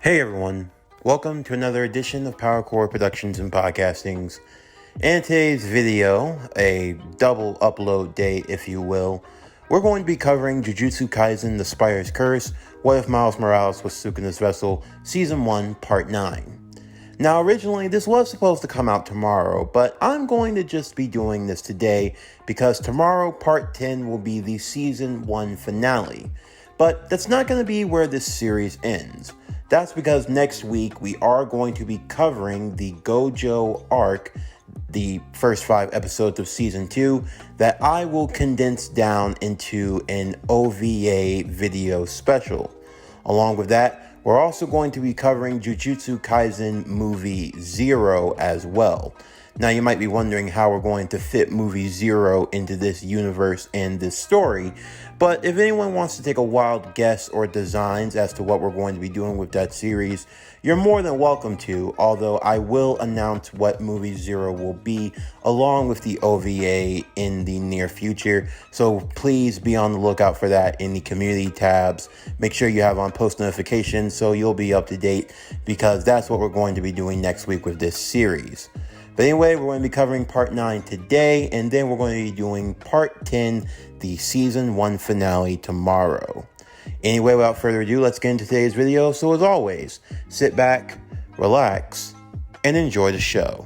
Hey everyone, welcome to another edition of PowerCore Productions and Podcastings. In today's video, a double upload day if you will, we're going to be covering Jujutsu Kaisen The Spire's Curse, What If Miles Morales Was Sukuna's Vessel, Season 1, Part 9. Now originally this was supposed to come out tomorrow, but I'm going to just be doing this today because tomorrow Part 10 will be the Season 1 finale. But that's not going to be where this series ends. That's because next week we are going to be covering the Gojo arc, the first 5 episodes of Season 2, that I will condense down into an OVA video special. Along with that, we're also going to be covering Jujutsu Kaisen Movie 0 as well. Now you might be wondering how we're going to fit Movie 0 into this universe and this story, but if anyone wants to take a wild guess or designs as to what we're going to be doing with that series, you're more than welcome to, although I will announce what Movie 0 will be along with the OVA in the near future, so please be on the lookout for that in the community tabs. Make sure you have on post notifications so you'll be up to date, because that's what we're going to be doing next week with this series. But anyway, we're going to be covering Part 9 today, and then we're going to be doing Part 10, the Season 1 finale, tomorrow. Anyway, without further ado, let's get into today's video. So as always, sit back, relax, and enjoy the show.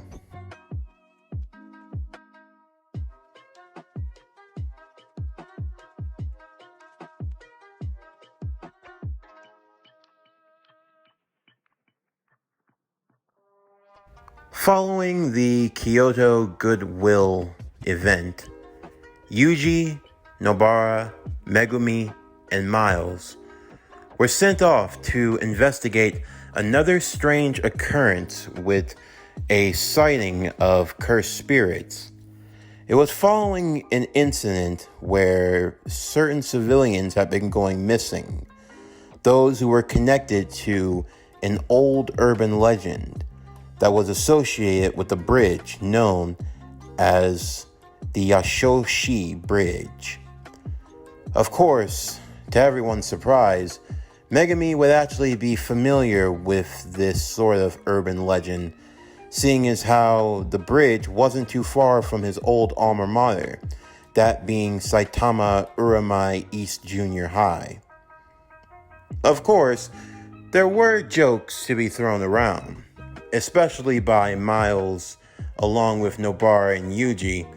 Following the Kyoto Goodwill event, Yuji, Nobara, Megumi, and Miles were sent off to investigate another strange occurrence with a sighting of cursed spirits. It was following an incident where certain civilians had been going missing, those who were connected to an old urban legend that was associated with the bridge known as the Yashoshi Bridge. Of course, to everyone's surprise, Megumi would actually be familiar with this sort of urban legend, seeing as how the bridge wasn't too far from his old alma mater, that being Saitama Uramai East Junior High. Of course, there were jokes to be thrown around, especially by Miles along with Nobara and Yuji,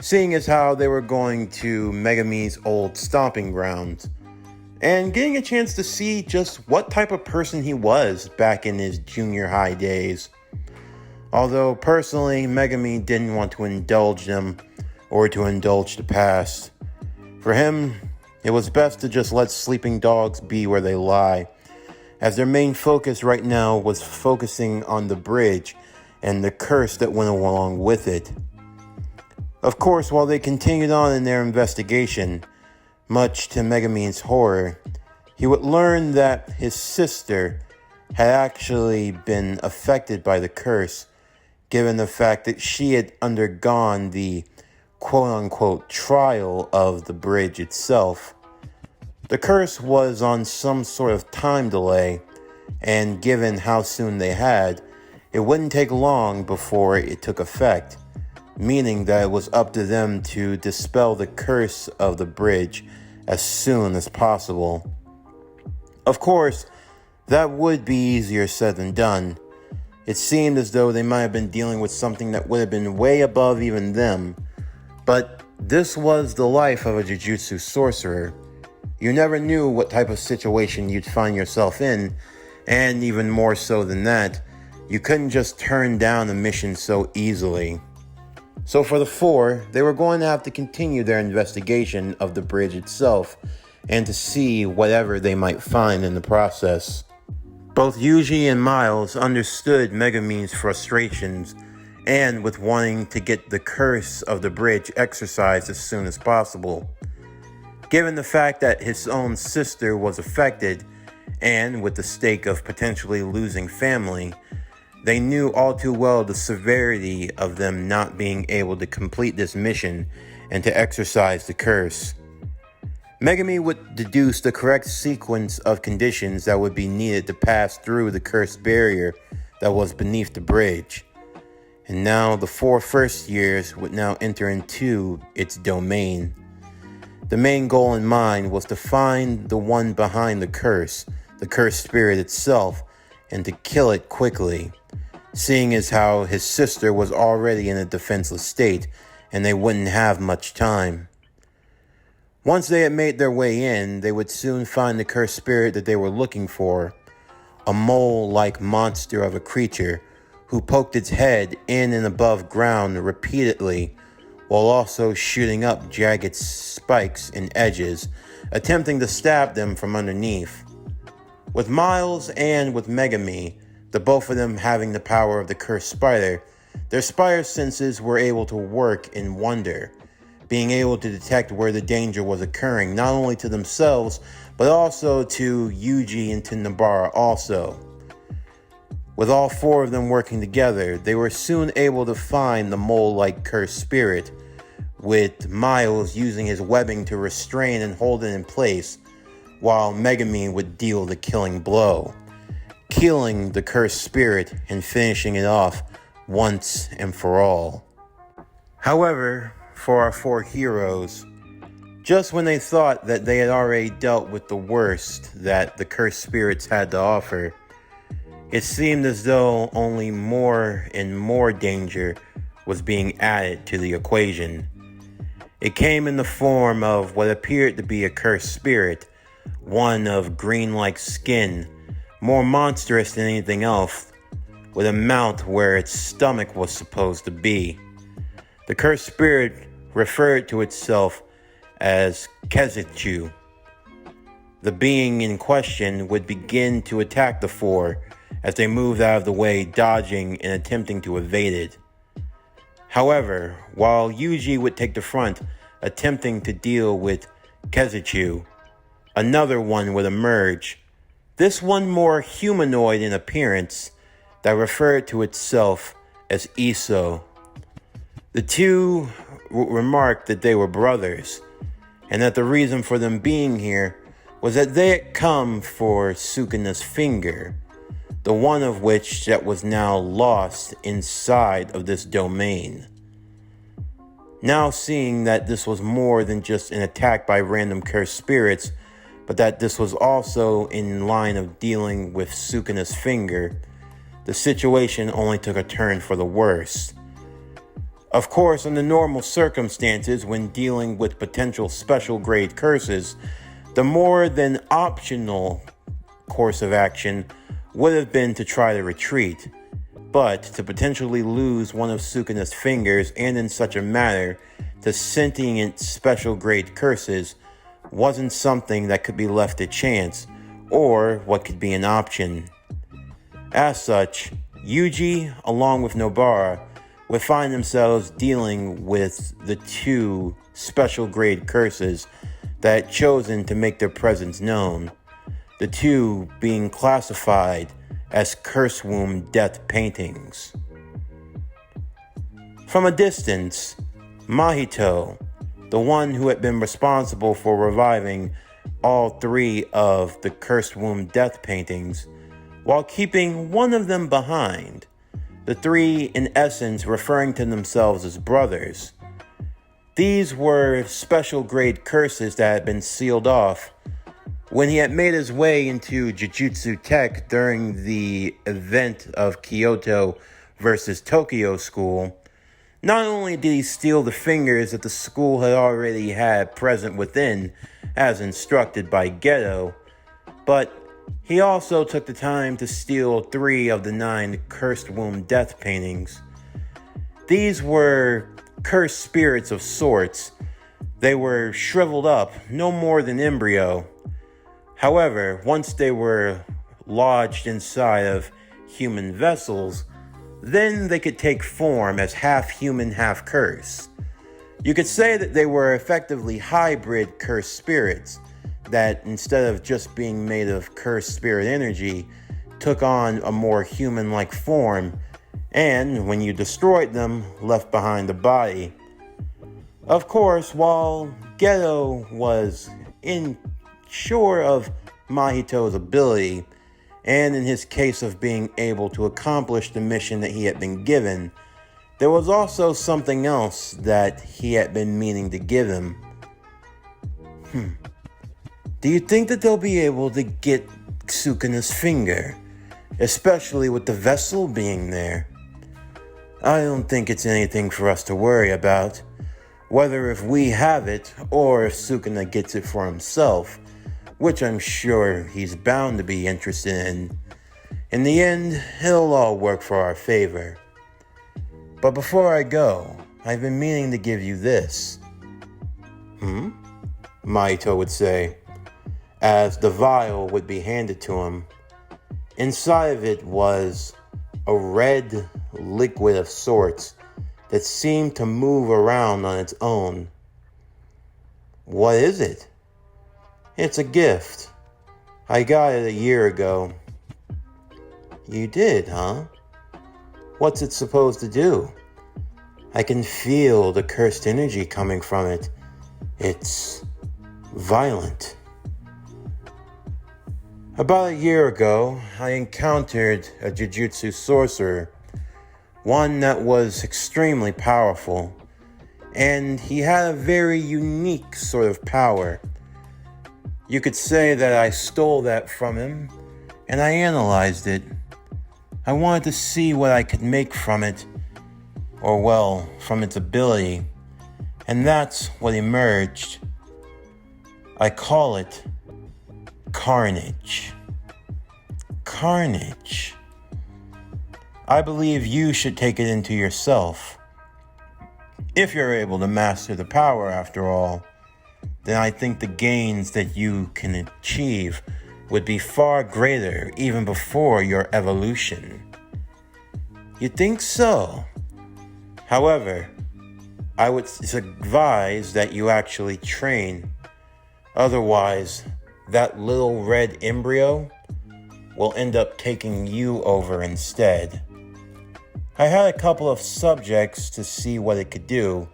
seeing as how they were going to Megumi's old stomping grounds and getting a chance to see just what type of person he was back in his junior high days. Although personally, Megumi didn't want to indulge them or to indulge the past. For him, it was best to just let sleeping dogs be where they lie, as their main focus right now was focusing on the bridge and the curse that went along with it. Of course, while they continued on in their investigation, much to Megumi's horror, he would learn that his sister had actually been affected by the curse, given the fact that she had undergone the quote-unquote trial of the bridge itself. The curse was on some sort of time delay, and given how soon they had, it wouldn't take long before it took effect, meaning that it was up to them to dispel the curse of the bridge as soon as possible. Of course, that would be easier said than done. It seemed as though they might have been dealing with something that would have been way above even them, but this was the life of a Jujutsu sorcerer. You never knew what type of situation you'd find yourself in, and even more so than that, you couldn't just turn down a mission so easily. So for the 4, they were going to have to continue their investigation of the bridge itself, and to see whatever they might find in the process. Both Yuji and Miles understood Megumi's frustrations, and with wanting to get the curse of the bridge exorcised as soon as possible. Given the fact that his own sister was affected, and with the stake of potentially losing family, they knew all too well the severity of them not being able to complete this mission and to exorcise the curse. Megami would deduce the correct sequence of conditions that would be needed to pass through the cursed barrier that was beneath the bridge. And now the 4 first years would now enter into its domain. The main goal in mind was to find the one behind the cursed spirit itself, and to kill it quickly, seeing as how his sister was already in a defenseless state and they wouldn't have much time. Once they had made their way in, they would soon find the cursed spirit that they were looking for, a mole-like monster of a creature who poked its head in and above ground repeatedly, while also shooting up jagged spikes and edges, attempting to stab them from underneath. With Miles and with Megami, the both of them having the power of the cursed spider, their spider senses were able to work in wonder, being able to detect where the danger was occurring, not only to themselves, but also to Yuji and to Nobara also. With all 4 of them working together, they were soon able to find the mole-like cursed spirit, with Miles using his webbing to restrain and hold it in place, while Megami would deal the killing blow, killing the cursed spirit and finishing it off once and for all. However, for our 4 heroes, just when they thought that they had already dealt with the worst that the cursed spirits had to offer, it seemed as though only more and more danger was being added to the equation. It came in the form of what appeared to be a cursed spirit, one of green-like skin, more monstrous than anything else, with a mouth where its stomach was supposed to be. The cursed spirit referred to itself as Jujutsu. The being in question would begin to attack the 4 as they moved out of the way, dodging and attempting to evade it. However, while Yuji would take the front, attempting to deal with Jujutsu, another one would emerge, this one more humanoid in appearance, that referred to itself as Iso. The 2 remarked that they were brothers, and that the reason for them being here was that they had come for Sukuna's finger, the one of which that was now lost inside of this domain. Now seeing that this was more than just an attack by random cursed spirits, but that this was also in line of dealing with Sukuna's finger, the situation only took a turn for the worse. Of course, under normal circumstances, when dealing with potential special grade curses, the more than optional course of action would have been to try to retreat, but to potentially lose one of Sukuna's fingers, and in such a manner to sentient special grade curses, wasn't something that could be left to chance, or what could be an option. As such, Yuji, along with Nobara, would find themselves dealing with the 2 special grade curses that had chosen to make their presence known, the 2 being classified as Curse Womb Death Paintings. From a distance, Mahito, the one who had been responsible for reviving all 3 of the Cursed Womb Death Paintings, while keeping one of them behind, the 3 in essence referring to themselves as brothers. These were special grade curses that had been sealed off when he had made his way into Jujutsu Tech during the event of Kyoto versus Tokyo School. Not only did he steal the fingers that the school had already had present within, as instructed by Geto, but he also took the time to steal 3 of the 9 Cursed Womb Death Paintings. These were cursed spirits of sorts. They were shriveled up, no more than embryo. However, once they were lodged inside of human vessels, then they could take form as half human, half cursed. You could say that they were effectively hybrid cursed spirits that, instead of just being made of cursed spirit energy, took on a more human-like form, and when you destroyed them, left behind a body. Of course, while Geto was sure of Mahito's ability, and in his case of being able to accomplish the mission that he had been given, there was also something else that he had been meaning to give him. Do you think that they'll be able to get Sukuna's finger, especially with the vessel being there? I don't think it's anything for us to worry about, whether if we have it or if Sukuna gets it for himself, which I'm sure he's bound to be interested in. In the end, it'll all work for our favor. But before I go, I've been meaning to give you this. Mahito would say, as the vial would be handed to him. Inside of it was a red liquid of sorts that seemed to move around on its own. What is it? It's a gift. I got it a year ago. You did, huh? What's it supposed to do? I can feel the cursed energy coming from it. It's violent. About a year ago, I encountered a Jujutsu sorcerer, one that was extremely powerful, and he had a very unique sort of power. You could say that I stole that from him, and I analyzed it. I wanted to see what I could make from it, or well, from its ability, and that's what emerged. I call it Carnage. Carnage. I believe you should take it into yourself. If you're able to master the power, after all, then I think the gains that you can achieve would be far greater even before your evolution. You think so? However, I would advise that you actually train. Otherwise, that little red embryo will end up taking you over instead. I had a couple of subjects to see what it could do,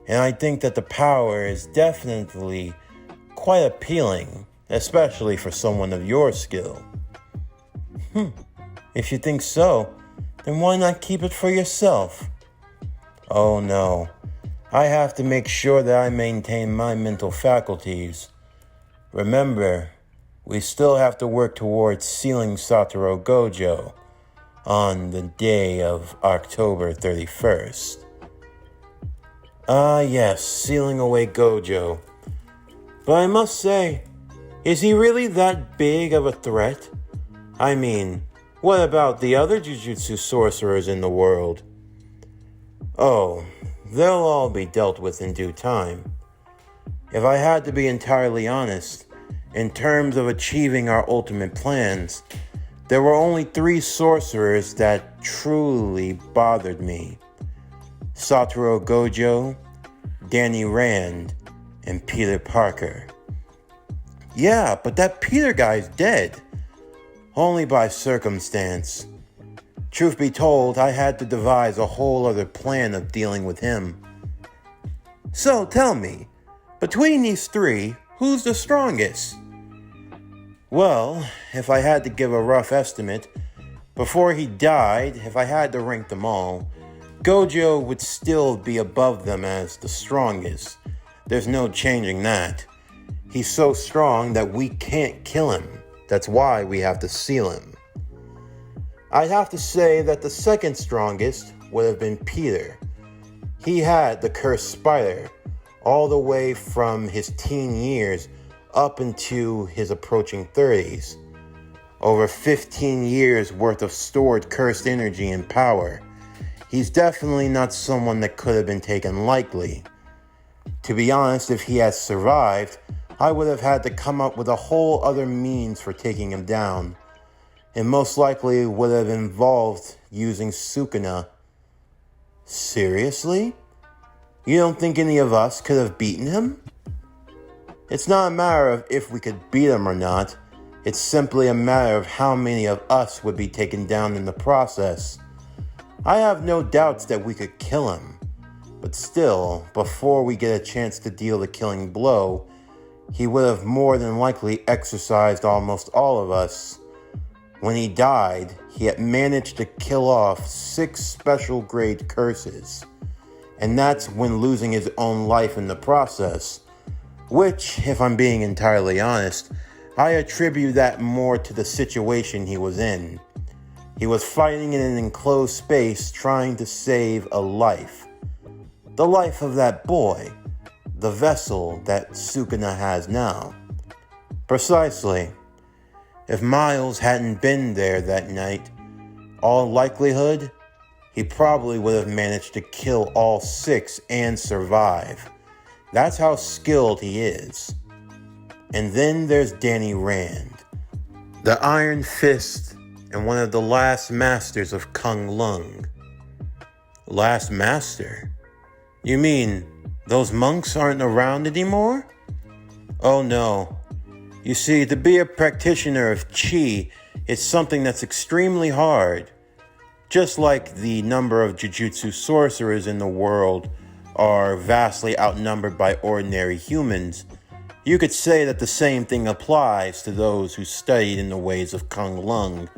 and I think that the power is definitely quite appealing, especially for someone of your skill. If you think so, then why not keep it for yourself? Oh no, I have to make sure that I maintain my mental faculties. Remember, we still have to work towards sealing Satoru Gojo on the day of October 31st. Yes, sealing away Gojo. But I must say, is he really that big of a threat? I mean, what about the other Jujutsu sorcerers in the world? Oh, they'll all be dealt with in due time. If I had to be entirely honest, in terms of achieving our ultimate plans, there were only 3 sorcerers that truly bothered me. Satoru Gojo, Danny Rand, and Peter Parker. Yeah, but that Peter guy's dead. Only by circumstance. Truth be told, I had to devise a whole other plan of dealing with him. So tell me, between these 3, who's the strongest? Well, if I had to give a rough estimate, before he died, if I had to rank them all, Gojo would still be above them as the strongest. There's no changing that. He's so strong that we can't kill him. That's why we have to seal him. I'd have to say that the second strongest would have been Peter. He had the cursed spider all the way from his teen years up into his approaching 30s. Over 15 years worth of stored cursed energy and power. He's definitely not someone that could have been taken lightly. To be honest, if he had survived, I would have had to come up with a whole other means for taking him down. It most likely would have involved using Sukuna. Seriously? You don't think any of us could have beaten him? It's not a matter of if we could beat him or not. It's simply a matter of how many of us would be taken down in the process. I have no doubts that we could kill him. But still, before we get a chance to deal the killing blow, he would have more than likely exorcised almost all of us. When he died, he had managed to kill off 6 special grade curses. And that's when losing his own life in the process, which, if I'm being entirely honest, I attribute that more to the situation he was in. He was fighting in an enclosed space trying to save a life. The life of that boy, the vessel that Sukuna has now. Precisely. If Miles hadn't been there that night, all likelihood, he probably would have managed to kill all 6 and survive. That's how skilled he is. And then there's Danny Rand, the Iron Fist and one of the last masters of Kung Lung. Last master? You mean those monks aren't around anymore? Oh no. You see, to be a practitioner of Chi is something that's extremely hard. Just like the number of Jujutsu sorcerers in the world are vastly outnumbered by ordinary humans, you could say that the same thing applies to those who studied in the ways of Kung Lung.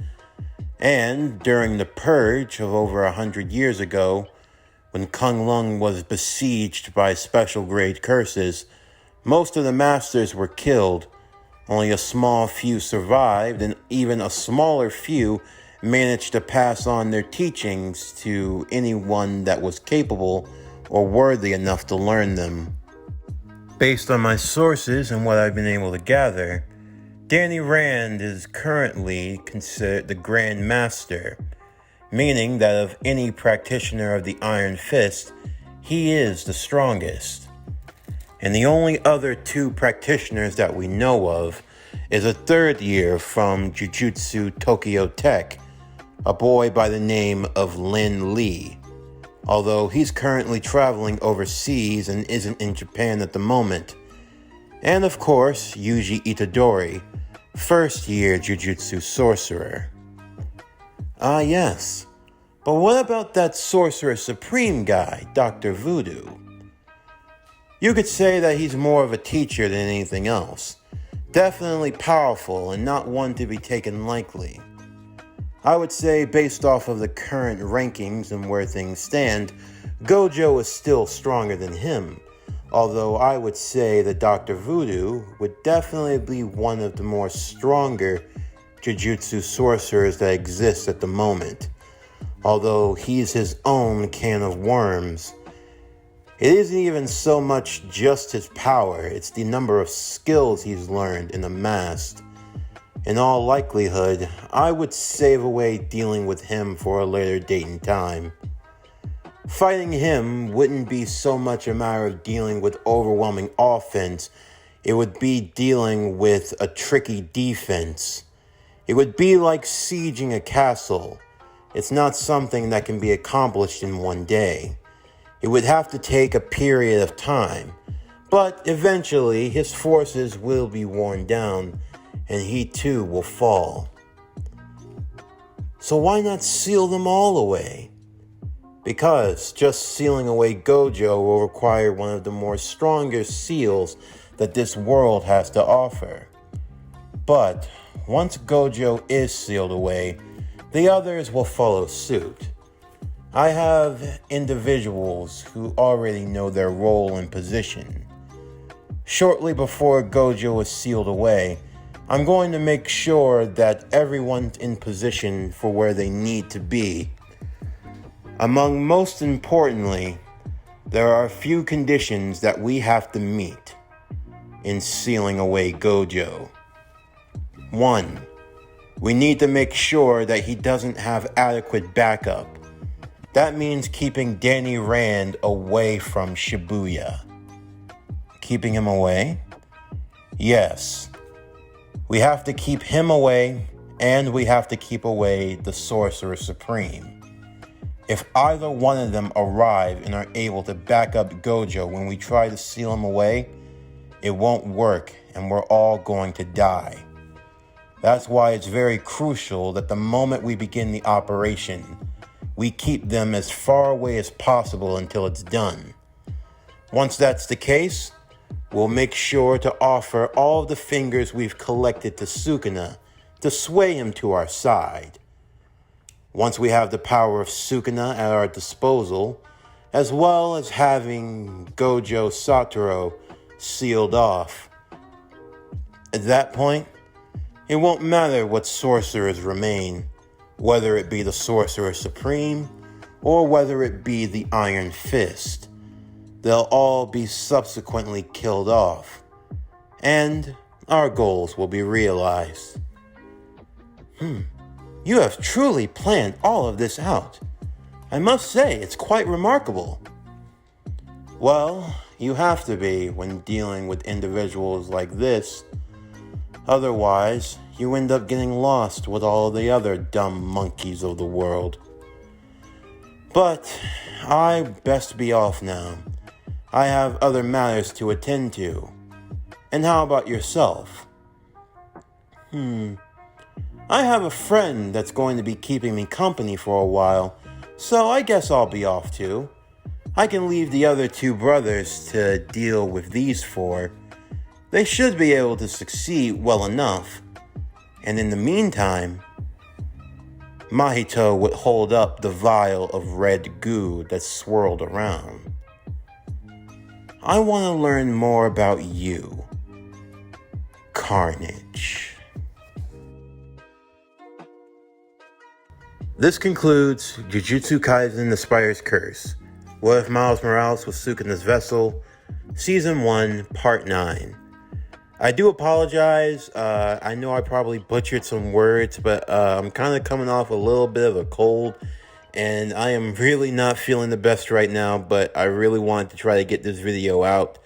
And during the purge of over 100 years ago, when Kung Lung was besieged by special grade curses, most of the masters were killed. Only a small few survived, and even a smaller few managed to pass on their teachings to anyone that was capable or worthy enough to learn them. Based on my sources and what I've been able to gather, Danny Rand is currently considered the Grand Master, meaning that of any practitioner of the Iron Fist, he is the strongest. And the only other 2 practitioners that we know of is a 3rd year from Jujutsu Tokyo Tech, a boy by the name of Lin Lee, although he's currently traveling overseas and isn't in Japan at the moment. And of course, Yuji Itadori, 1st year Jujutsu sorcerer. Ah yes, but what about that Sorcerer Supreme guy, Dr. Voodoo? You could say that he's more of a teacher than anything else. Definitely powerful and not one to be taken lightly. I would say, based off of the current rankings and where things stand, Gojo is still stronger than him, although I would say that Dr. Voodoo would definitely be one of the more stronger Jujutsu sorcerers that exist at the moment, although he's his own can of worms. It isn't even so much just his power, it's the number of skills he's learned and amassed. In all likelihood, I would save away dealing with him for a later date and time. Fighting him wouldn't be so much a matter of dealing with overwhelming offense, it would be dealing with a tricky defense. It would be like sieging a castle. It's not something that can be accomplished in one day. It would have to take a period of time, but eventually his forces will be worn down, and he too will fall. So why not seal them all away? Because just sealing away Gojo will require one of the more stronger seals that this world has to offer. But once Gojo is sealed away, the others will follow suit. I have individuals who already know their role and position. Shortly before Gojo is sealed away, I'm going to make sure that everyone's in position for where they need to be. Among most importantly, there are a few conditions that we have to meet in sealing away Gojo. 1. We need to make sure that he doesn't have adequate backup. That means keeping Danny Rand away from Shibuya. Keeping him away? Yes. We have to keep him away, and we have to keep away the Sorcerer Supreme. If either one of them arrive and are able to back up Gojo when we try to seal him away, it won't work and we're all going to die. That's why it's very crucial that the moment we begin the operation, we keep them as far away as possible until it's done. Once that's the case, we'll make sure to offer all of the fingers we've collected to Sukuna to sway him to our side. Once we have the power of Sukuna at our disposal, as well as having Gojo Satoru sealed off, at that point, it won't matter what sorcerers remain, whether it be the Sorcerer Supreme or whether it be the Iron Fist. They'll all be subsequently killed off, and our goals will be realized. You have truly planned all of this out. I must say, it's quite remarkable. Well, you have to be when dealing with individuals like this. Otherwise, you end up getting lost with all the other dumb monkeys of the world. But I best be off now. I have other matters to attend to. And how about yourself? I have a friend that's going to be keeping me company for a while, so I guess I'll be off too. I can leave the other two brothers to deal with these four. They should be able to succeed well enough. And in the meantime, Mahito would hold up the vial of red goo that swirled around. I want to learn more about you, Carnage. This concludes Jujutsu Kaisen The Spire's Curse. What if Miles Morales was Sukuna's vessel? Season 1, Part 9. I do apologize. I know I probably butchered some words, but I'm kind of coming off a little bit of a cold, and I am really not feeling the best right now, but I really wanted to try to get this video out.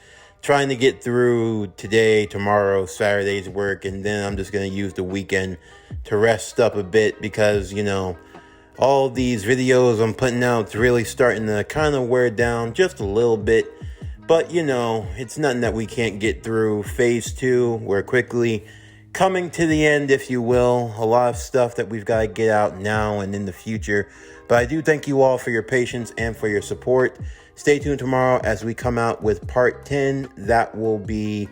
Trying to get through today, tomorrow, Saturday's work, and then I'm just going to use the weekend to rest up a bit because, all these videos I'm putting out is really starting to kind of wear down just a little bit. But, it's nothing that we can't get through. Phase 2, we're quickly coming to the end, if you will. A lot of stuff that we've got to get out now and in the future. But I do thank you all for your patience and for your support. Stay tuned tomorrow as we come out with Part 10. That will be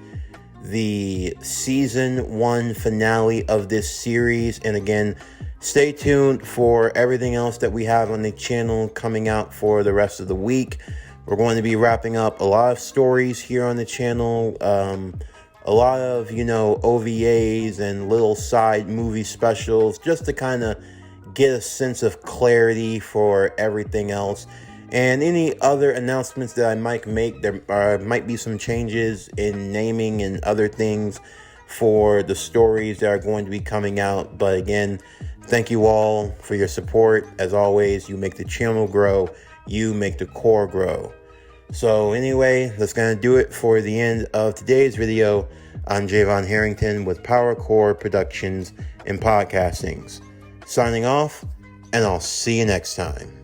the Season 1 finale of this series. And again, stay tuned for everything else that we have on the channel coming out for the rest of the week. We're going to be wrapping up a lot of stories here on the channel. A lot of, OVAs and little side movie specials just to kind of get a sense of clarity for everything else. And any other announcements that I might make, there might be some changes in naming and other things for the stories that are going to be coming out. But again, thank you all for your support. As always, you make the channel grow. You make the core grow. So anyway, that's going to do it for the end of today's video. I'm Javon Harrington with Power Core Productions and Podcastings. Signing off, and I'll see you next time.